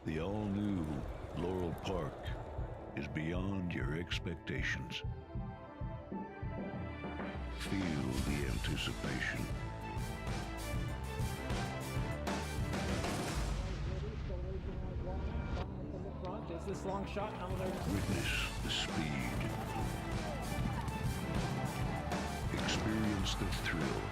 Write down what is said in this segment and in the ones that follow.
The all-new Laurel Park is beyond your expectations. Feel the anticipation. Is this long shot? Witness the speed. Experience the thrill.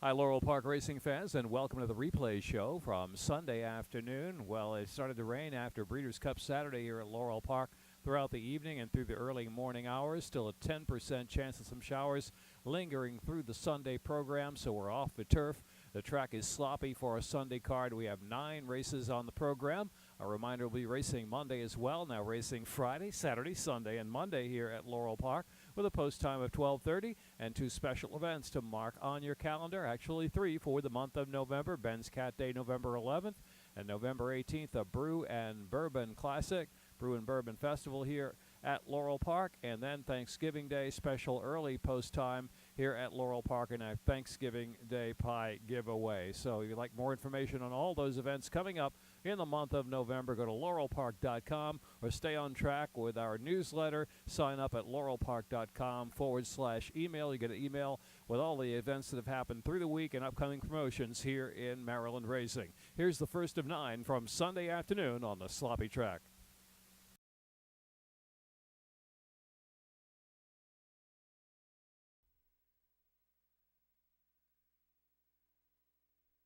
Hi, Laurel Park racing fans, and welcome to the replay show from Sunday afternoon. Well, it started to rain after Breeders' Cup Saturday here at Laurel Park throughout the evening and through the early morning hours. Still a 10% chance of some showers lingering through the Sunday program, so we're off the turf. The track is sloppy for a Sunday card. We have 9 races on the program. A reminder, we'll be racing Monday as well. Now racing Friday, Saturday, Sunday, and Monday here at Laurel Park with a post time of 12:30 and 2 special events to mark on your calendar. Actually 3 for the month of November. Ben's Cat Day, November 11th, and November 18th, a Brew and Bourbon Classic, Brew and Bourbon Festival here at Laurel Park, and then Thanksgiving Day special early post time here at Laurel Park, and a Thanksgiving Day pie giveaway. So if you'd like more information on all those events coming up in the month of November, go to laurelpark.com or stay on track with our newsletter. Sign up at laurelpark.com/email. You get an email with all the events that have happened through the week and upcoming promotions here in Maryland Racing. Here's the first of 9 from Sunday afternoon on the sloppy track.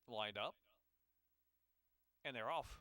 Lined up, and they're off.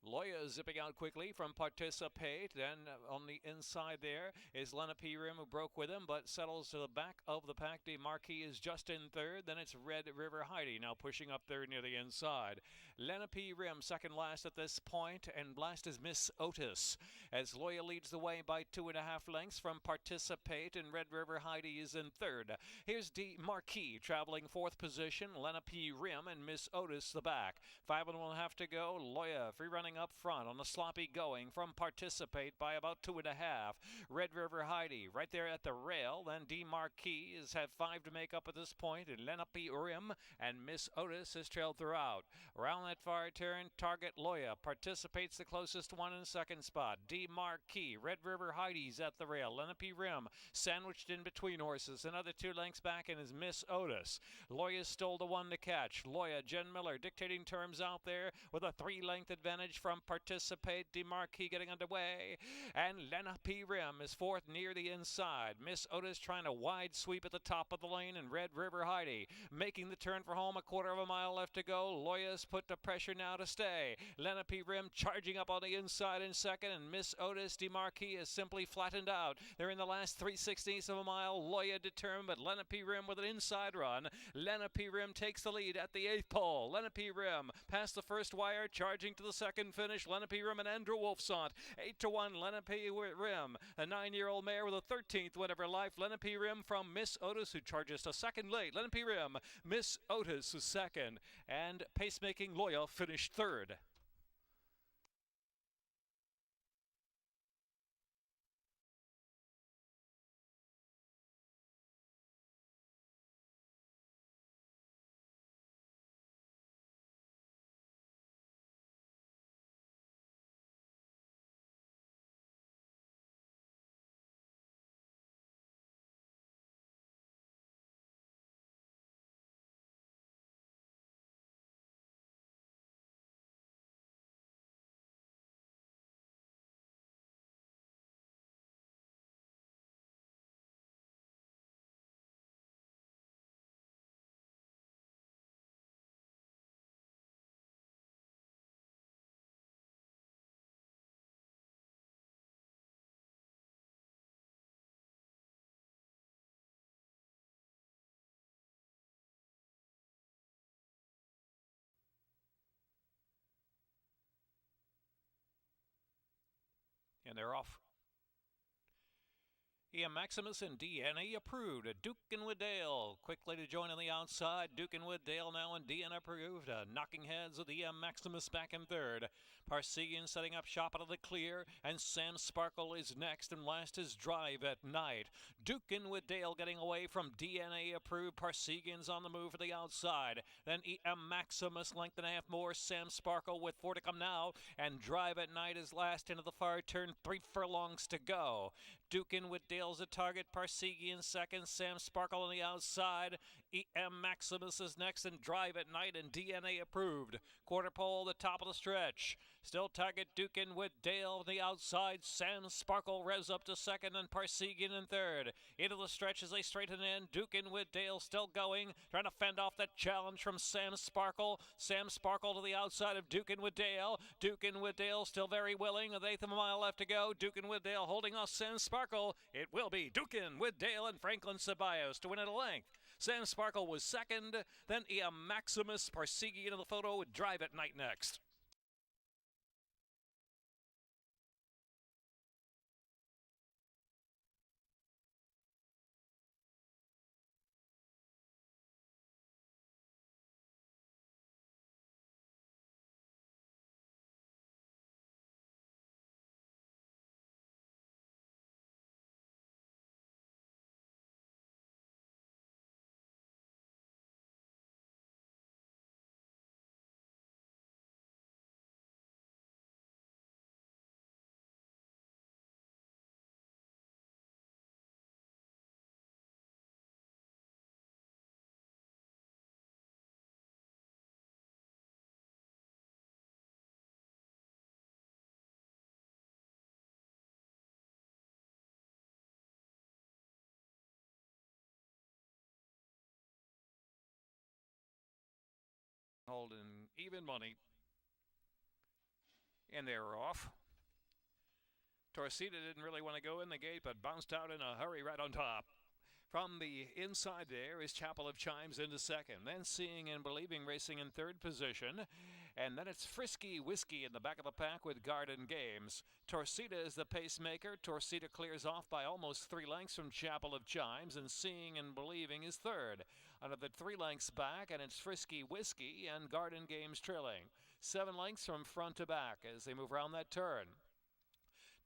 Loya zipping out quickly from Participate. Then on the inside there is Lena P. Rim, who broke with him, but settles to the back of the pack. Marquis is just in third. Then it's Red River Heidi now pushing up third near the inside. Lena P. Rim second last at this point, and last is Miss Otis, as Loya leads the way by 2.5 lengths from Participate, and Red River Heidi is in third. Here's Marquis traveling fourth position. Lena P. Rim and Miss Otis the back. 5.5 to go. Loya free running up front on the sloppy going from Participate by about 2.5. Red River Heidi right there at the rail. Then Marquis has had 5 to make up at this point, and Lena P. Rim and Miss Otis has trailed throughout. Around that far turn, Target Loya Participates the closest one in second spot. Marquis, Red River Heidi's at the rail. Lena P. Rim sandwiched in between horses. Another 2 lengths back, and is Miss Otis. Loya stole the one to catch. Loya, Jen Miller dictating terms out there with a 3-length advantage from Participate. Marquis getting underway, and Lena P. Rim is fourth near the inside. Miss Otis trying a wide sweep at the top of the lane, and Red River Heidi making the turn for home. 1/4 mile left to go. Loya's put the pressure now to stay. Lena P. Rim charging up on the inside in second, and Miss Otis. Marquis is simply flattened out. They're in the last 3/16 of a mile. Loya determined, but Lena P. Rim with an inside run. Lena P. Rim takes the lead at the 8th pole. Lena P. Rim past the first wire, charging to the second finish. Lena P. Rim and Andrew Wolfsont. 8-1, Lena P. Rim. A 9-year-old mare with a 13th win of her life. Lena P. Rim from Miss Otis, who charges to second late. Lena P. Rim, Miss Otis is second, and pacemaking Loya finished third. And they're off. Ian Maximus and DNA approved. Dukin with Dale quickly to join on the outside. Dukin with Dale now and DN approved. Knocking heads with Ian Maximus back in third. Parsegian setting up shop out of the clear, and Sam Sparkle is next, and last is Drive at Night. Dukin with Dale getting away from DNA approved. Parsegian's on the move for the outside. Then Ian Maximus length and a half more. Sam Sparkle with 4 to come now, and Drive at Night is last into the far turn. 3 furlongs to go. Dukin with Dale's a target. Parsegian second. Sam Sparkle on the outside. E.M. Maximus is next, and Drive at Night and DNA approved. Quarter pole, the top of the stretch. Still target Dukin with Dale on the outside. Sam Sparkle revs up to second, and Parsegian in third. Into the stretch as they straighten in. Dukin with Dale still going, trying to fend off that challenge from Sam Sparkle. Sam Sparkle to the outside of Dukin with Dale. Dukin with Dale still very willing. An eighth of a mile left to go. Dukin with Dale holding off Sam Sparkle. It will be Dukin with Dale and Franklin Ceballos to win at a length. Sam Sparkle was second, then E.M. Maximus. Parsegian in the photo with Drive at Night next. Holding even money, and they were off. Torcida didn't really want to go in the gate, but bounced out in a hurry right on top. From the inside there is Chapel of Chimes into second. Then Seeing and Believing racing in third position. And then it's Frisky Whiskey in the back of the pack with Garden Games. Torcida is the pacemaker. Torcida clears off by almost 3 lengths from Chapel of Chimes, and Seeing and Believing is third. Another 3 lengths back, and it's Frisky Whiskey and Garden Games trailing. 7 lengths from front to back as they move around that turn.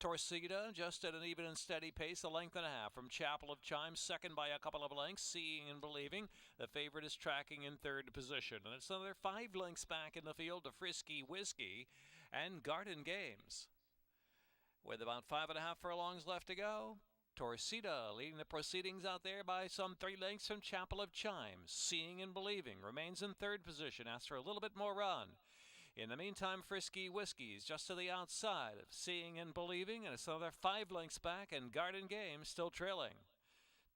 Torcida just at an even and steady pace, a length and a half from Chapel of Chimes, second by a couple of lengths. Seeing and Believing, the favorite, is tracking in third position, and it's another 5 lengths back in the field to Frisky Whiskey and Garden Games. With about 5.5 furlongs left to go, Torcida leading the proceedings out there by some 3 lengths from Chapel of Chimes. Seeing and Believing remains in third position, asks for a little bit more run. In the meantime, Frisky Whiskey's just to the outside of Seeing and Believing, and it's another 5 lengths back, and Garden Games still trailing.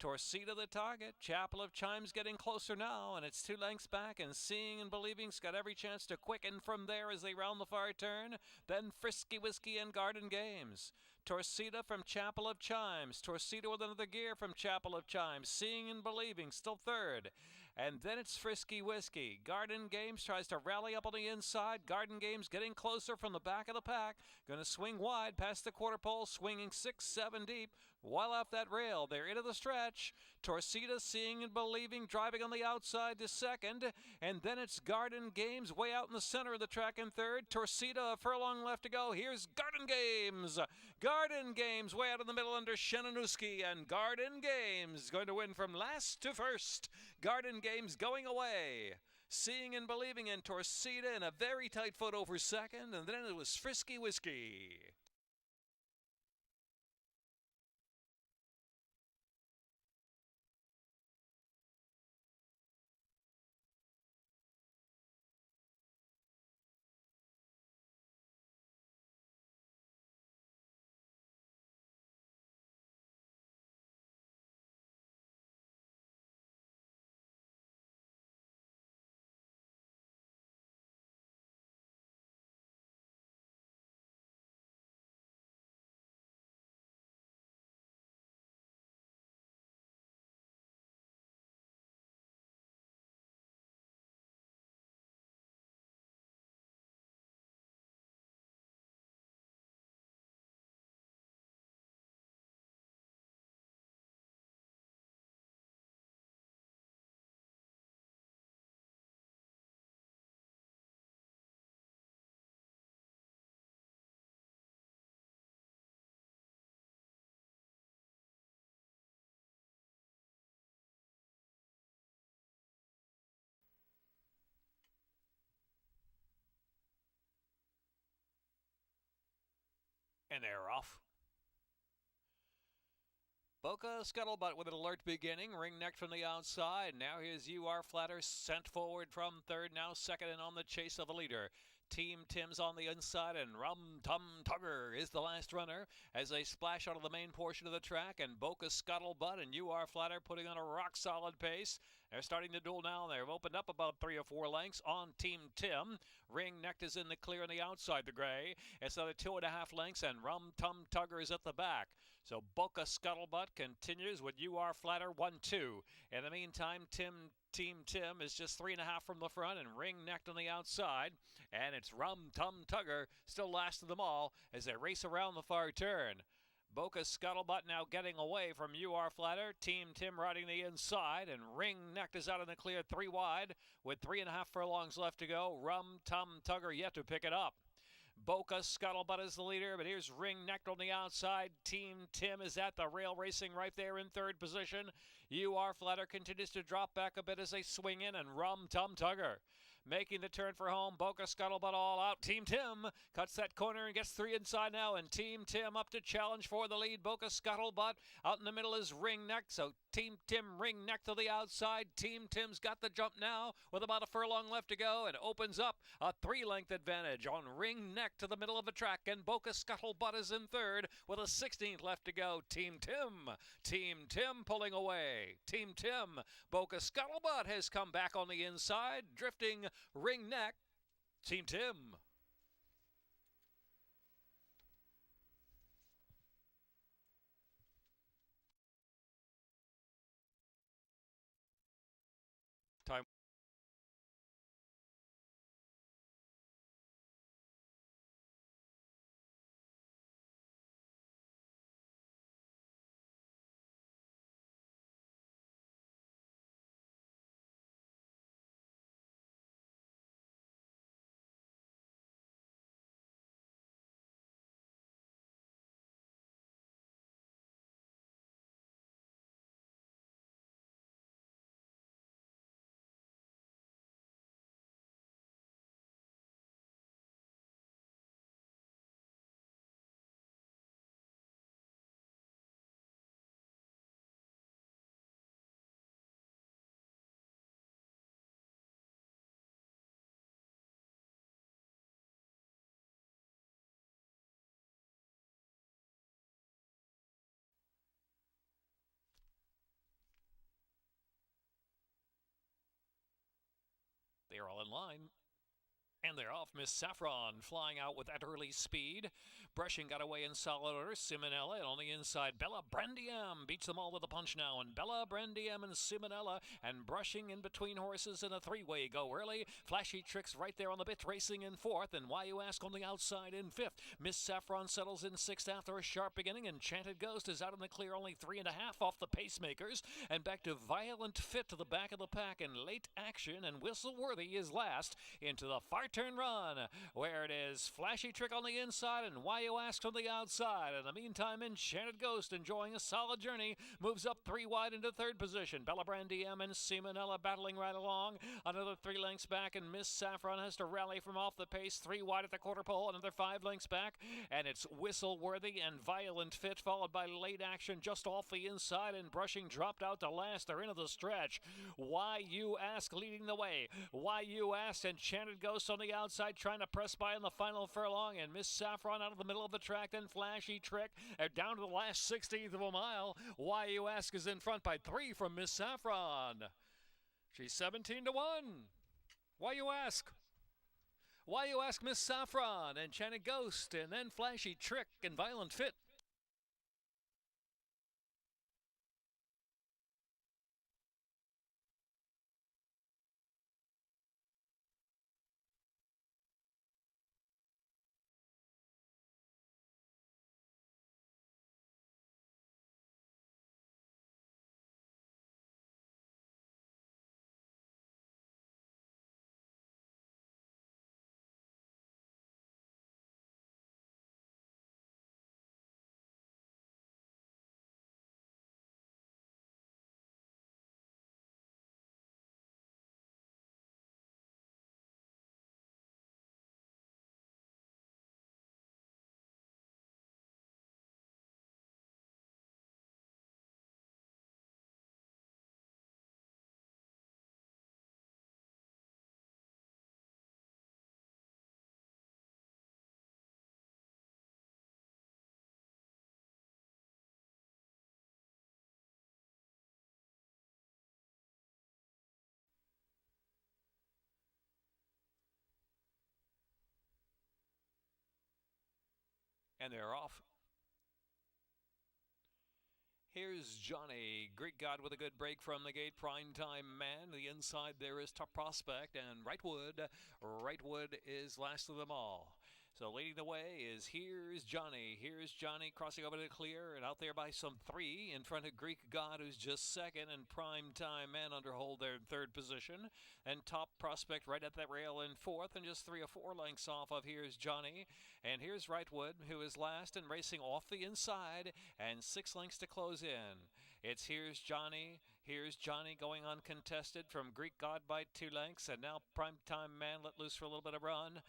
Torcida the target. Chapel of Chimes getting closer now, and it's 2 lengths back, and Seeing and Believing's got every chance to quicken from there as they round the far turn. Then Frisky Whiskey and Garden Games. Torcida from Chapel of Chimes. Torcida with another gear from Chapel of Chimes. Seeing and Believing still third. And then it's Frisky Whiskey. Garden Games tries to rally up on the inside. Garden Games getting closer from the back of the pack. Going to swing wide past the quarter pole, swinging 6-7 deep. While off that rail, they're into the stretch. Torcida, Seeing and Believing, driving on the outside to second. And then it's Garden Games way out in the center of the track in third. Torcida, a furlong left to go. Here's Garden Games. Garden Games way out in the middle under Shenanooski. And Garden Games going to win from last to first. Garden Games going away. Seeing and Believing and Torcida in a very tight photo over second. And then it was Frisky Whiskey. And they're off. Boca Scuttlebutt with an alert beginning. Ring neck from the outside. Now here's UR Flatter sent forward from third. Now second and on the chase of the leader. Team Tim's on the inside, and Rum Tum Tugger is the last runner as they splash out of the main portion of the track. And Boca Scuttlebutt and UR Flatter putting on a rock-solid pace. They're starting to duel now. They've opened up about 3 or 4 lengths on Team Tim. Ring neck is in the clear on the outside, the gray. It's another 2.5 lengths, and Rum Tum Tugger is at the back. So Boca Scuttlebutt continues with UR Flatter 1-2. In the meantime, Team Tim is just 3.5 from the front and ring necked on the outside. And it's Rum Tum Tugger still last of them all as they race around the far turn. Boca Scuttlebutt now getting away from UR Flatter. Team Tim riding the inside, and ring necked is out in the clear 3 wide with 3.5 furlongs left to go. Rum Tum Tugger yet to pick it up. Boca Scuttlebutt is the leader, but here's ring necked on the outside. Team Tim is at the rail racing right there in third position. UR Flatter continues to drop back a bit as they swing in, and Rum Tum Tugger making the turn for home. Boca Scuttlebutt all out. Team Tim cuts that corner and gets 3 inside now, and Team Tim up to challenge for the lead. Boca Scuttlebutt out in the middle is ring neck, so Team Tim ring neck to the outside. Team Tim's got the jump now with about a furlong left to go and opens up a 3-length advantage on ring neck to the middle of the track, and Boca Scuttlebutt is in third with a 16th left to go. Team Tim pulling away. Team Tim, Boca Scuttlebutt has come back on the inside, drifting ring neck. Team Tim. Time. They are all in line. And they're off. Miss Saffron flying out with that early speed. Brushing got away in solid order. Simonella, and on the inside, Bella Brandiam beats them all with a punch now. And Bella Brandiam and Simonella, and Brushing in between horses in a 3-way go early. Flashy Tricks right there on the bit, racing in 4th. And Why You Ask on the outside in 5th. Miss Saffron settles in 6th after a sharp beginning. Enchanted Ghost is out in the clear, only 3.5 off the pacemakers. And back to Violent Fit to the back of the pack. And Late Action and Whistle Worthy is last into the far turn run, where it is Flashy Trick on the inside and Why You Ask on the outside. In the meantime, Enchanted Ghost, enjoying a solid journey, moves up 3 wide into third position. Bella Brandiam and Simonella battling right along. Another 3 lengths back, and Miss Saffron has to rally from off the pace. 3 wide at the quarter pole, another 5 lengths back, and it's Whistle Worthy and Violent Fit, followed by Late Action just off the inside, and Brushing dropped out to last. They're into the stretch. Why You Ask leading the way. Why You Ask, Enchanted Ghost on the outside trying to press by in the final furlong, and Miss Saffron out of the middle of the track. Then Flashy Trick down to the last 16th of a mile. Why You Ask is in front by 3 from Miss Saffron. She's 17-1. Why You Ask? Why You Ask, Miss Saffron, Enchanted Ghost, and then Flashy Trick and Violent Fit. And they're off. Here's Johnny, Greek God with a good break from the gate, primetime man. The inside there is Top Prospect and Rightwood. Rightwood is last of them all. So leading the way is Here's Johnny. Here's Johnny crossing over to clear and out there by some 3 in front of Greek God, who's just second, and Primetime Man underhold their third position. And Top Prospect right at that rail in fourth, and just 3 or 4 lengths off of Here's Johnny. And here's Rightwood, who is last and racing off the inside, and 6 lengths to close in. It's Here's Johnny going uncontested from Greek God by 2 lengths, and now Primetime Man let loose for a little bit of run.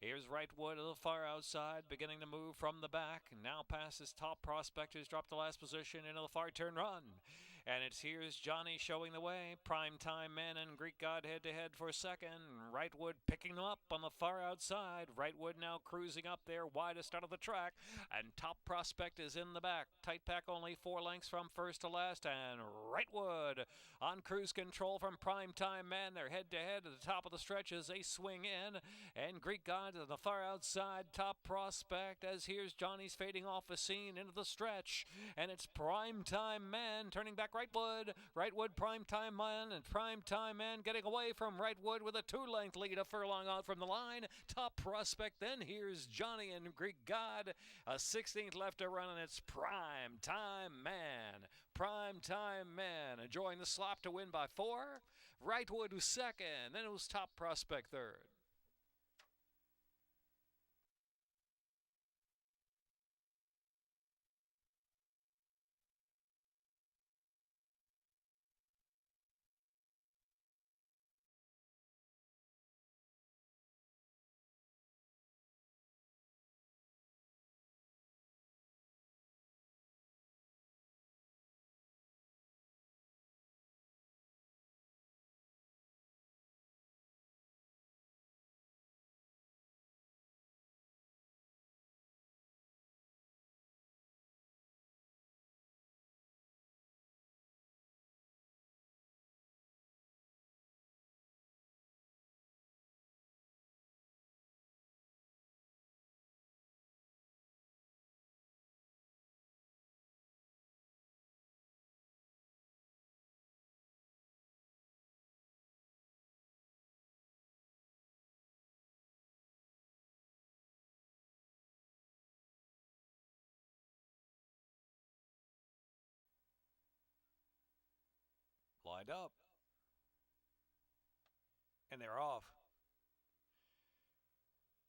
Here's Rightwood a little far outside, beginning to move from the back. Now passes Top Prospect, who's dropped the last position into the far turn run. And it's Here's Johnny showing the way. Primetime Man and Greek God head-to-head for second. Rightwood picking them up on the far outside. Rightwood now cruising up there, widest out of the track. And Top Prospect is in the back. Tight pack only 4 lengths from first to last. And Rightwood on cruise control from Primetime Man. They're head-to-head at the top of the stretch as they swing in. And Greek God on the far outside. Top Prospect as Here's Johnny's fading off the scene into the stretch. And it's Primetime Man turning back Rightwood, Primetime Man, and Primetime Man getting away from Rightwood with a 2-length lead, a furlong out from the line. Top Prospect, then Here's Johnny and Greek God. A 16th left to run, and it's Primetime Man. Primetime Man enjoying the slop to win by 4. Rightwood was second, then it was Top Prospect third. Lined up. And they're off.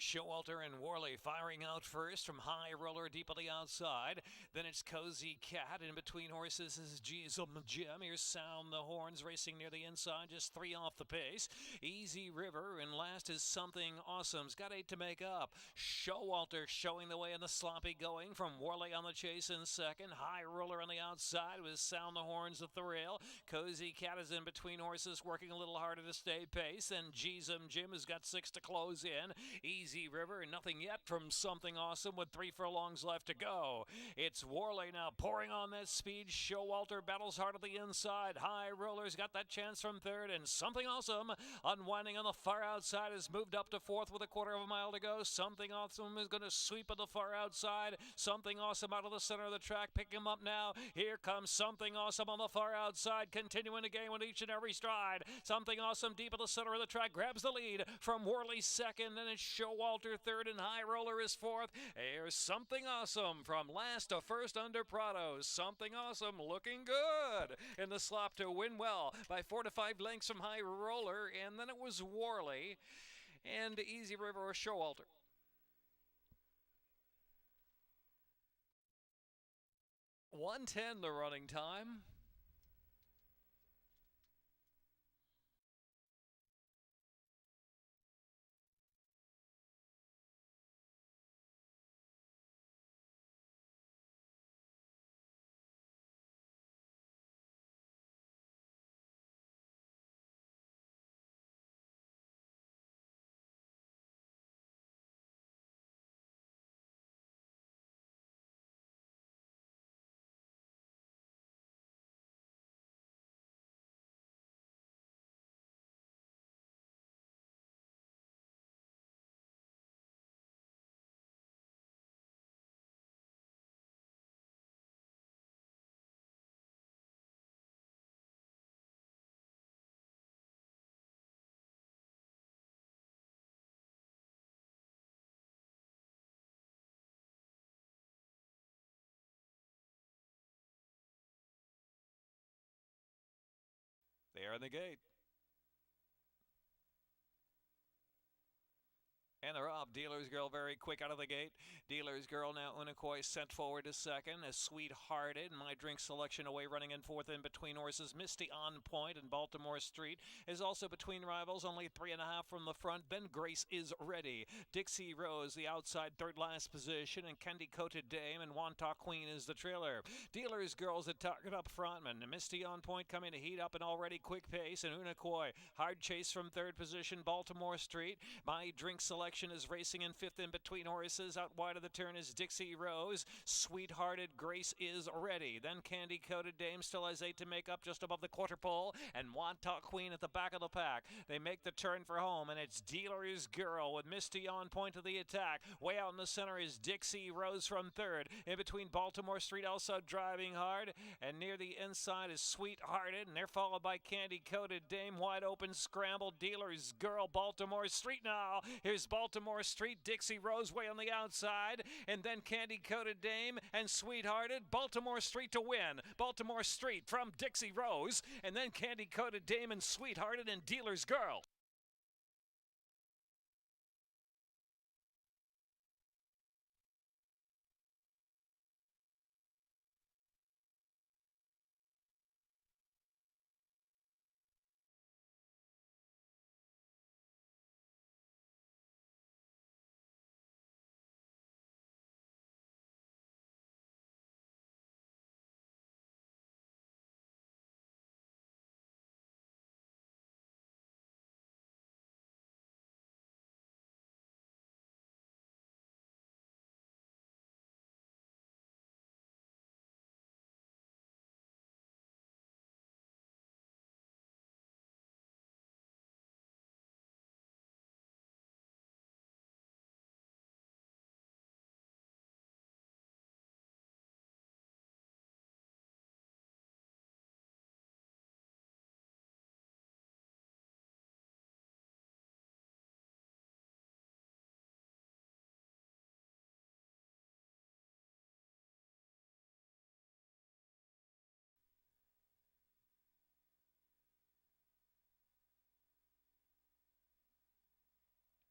Showalter and Worley firing out first from High Roller deep on the outside. Then it's Cozy Cat. In between horses is Jim. Here's Sound the Horns racing near the inside, just 3 off the pace. Easy River, and last is Something Awesome's got 8 to make up. Showalter showing the way in the sloppy going from Worley on the chase in second. High Roller on the outside with Sound the Horns at the rail. Cozy Cat is in between horses, working a little harder to stay pace. And Jim has got 6 to close in. Easy River, and nothing yet from Something Awesome with 3 furlongs left to go. It's Worley now pouring on that speed. Showalter battles hard at the inside. High Roller's got that chance from third, and Something Awesome unwinding on the far outside has moved up to fourth with a 1/4 mile to go. Something Awesome is going to sweep at the far outside. Something Awesome out of the center of the track, picking him up now. Here comes Something Awesome on the far outside, continuing to gain with each and every stride. Something Awesome deep at the center of the track grabs the lead from Worley second, and it's Showalter third, and High Roller is fourth. Here's Something Awesome from last to first under Prado. Something Awesome looking good in the slop to win well by 4 to 5 lengths from High Roller, and then it was Worley and Easy River or Showalter. 1:10 the running time. They are in the gate. And they're off. Dealer's Girl very quick out of the gate. Dealer's Girl now Unikoi sent forward to second as Sweethearted. My Drink Selection away running in fourth in between horses. Misty On Point and Baltimore Street is also between rivals. Only 3.5 from the front. Then Grace is Ready. Dixie Rose the outside third last position. And Candy Coated Dame and Wanta Queen is the trailer. Dealer's Girl's the target up frontman. Misty On Point coming to heat up an already quick pace. And Unikoi hard chase from third position. Baltimore Street. My Drink Selection is racing in fifth in between horses. Out wide of the turn is Dixie Rose. Sweethearted Grace is Ready. Then Candy Coated Dame still has 8 to make up just above the quarter pole. And Wanta Queen at the back of the pack. They make the turn for home, and it's Dealer's Girl with Misty On Point to the attack. Way out in the center is Dixie Rose from third. In between Baltimore Street also driving hard. And near the inside is Sweethearted. And they're followed by Candy Coated Dame. Wide open scramble. Dealer's Girl. Baltimore Street now. Here's Baltimore Street, Dixie Rose way on the outside, and then Candy Coated Dame and Sweethearted. Baltimore Street to win. Baltimore Street from Dixie Rose, and then Candy Coated Dame and Sweethearted and Dealer's Girl.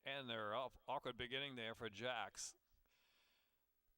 And they're off. Awkward beginning there for Jax.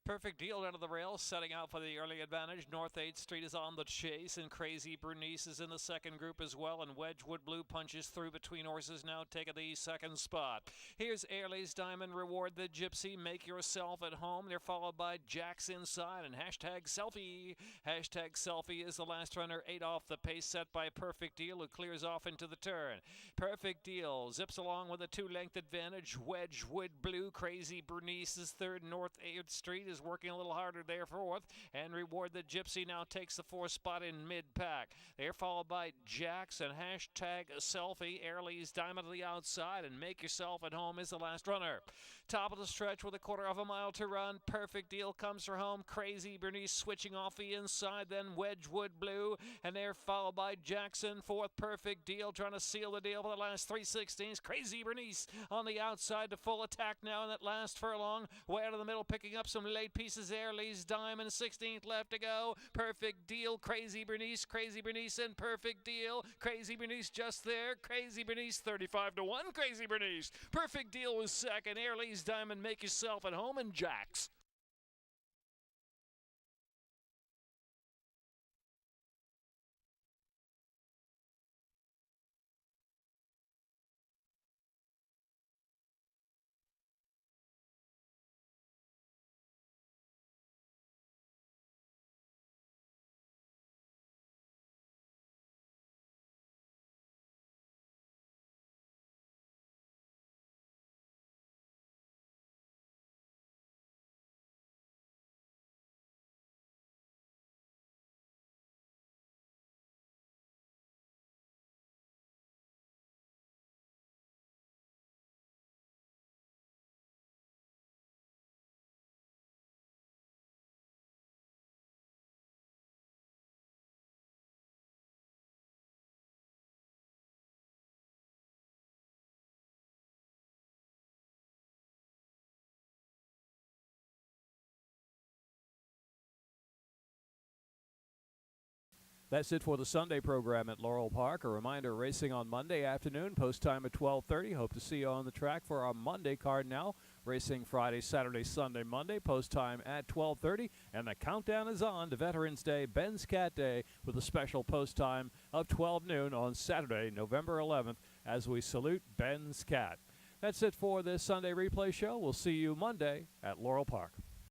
Perfect Deal out of the rail, setting out for the early advantage. North 8th Street is on the chase, and Crazy Bernice is in the second group as well, and Wedgwood Blue punches through between horses now, taking the second spot. Here's Airley's Diamond, Reward the Gypsy, Make Yourself at Home. They're followed by Jack's Inside and Hashtag Selfie. Hashtag Selfie is the last runner, 8 off the pace set by Perfect Deal, who clears off into the turn. Perfect Deal zips along with a 2-length advantage. Wedgwood Blue, Crazy Bernice is third. North 8th Street is working a little harder there for fourth, and Reward the Gypsy now takes the fourth spot in mid-pack. They're followed by Jax and Hashtag Selfie. Airley's Diamond to the outside, and Make Yourself at Home is the last runner. Top of the stretch with a quarter of a mile to run. Perfect Deal comes for home. Crazy Bernice switching off the inside, then Wedgwood Blue, and they're followed by Jackson. Fourth, Perfect Deal trying to seal the deal for the last 3/16. Crazy Bernice on the outside to full attack now in that last furlong. Way out of the middle, picking up some late pieces. Airley's Diamond, 16th left to go. Perfect Deal, Crazy Bernice, and Perfect Deal. Crazy Bernice just there. Crazy Bernice 35-1. Crazy Bernice. Perfect Deal was second. Airley's Diamond, Make Yourself at Home, and Jax. That's it for the Sunday program at Laurel Park. A reminder, racing on Monday afternoon, post time at 12:30. Hope to see you on the track for our Monday card now. Racing Friday, Saturday, Sunday, Monday, post time at 12:30. And the countdown is on to Veterans Day, Ben's Cat Day, with a special post time of 12 noon on Saturday, November 11th, as we salute Ben's Cat. That's it for this Sunday replay show. We'll see you Monday at Laurel Park.